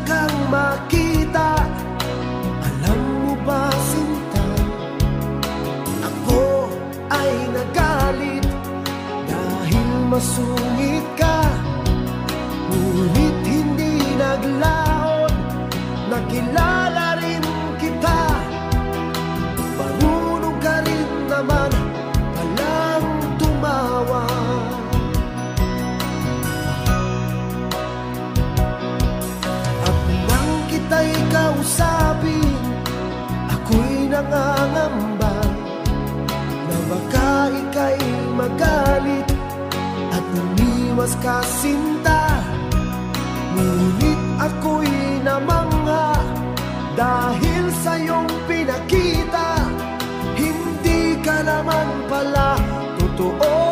kang makita. Alam mo ba, sinta, ako ay nagalit dahil masungit ka. Ngunit hindi naglaon, nakilala rin kita. Marunong ka rin naman palang tumawa. At nang kita'y kausapin, ako'y nangangamba na baka ika'y magalit at umiwas ka, sinta. Ngunit ako'y namangha dahil sa iyong pinakita, hindi ka naman pala totoo.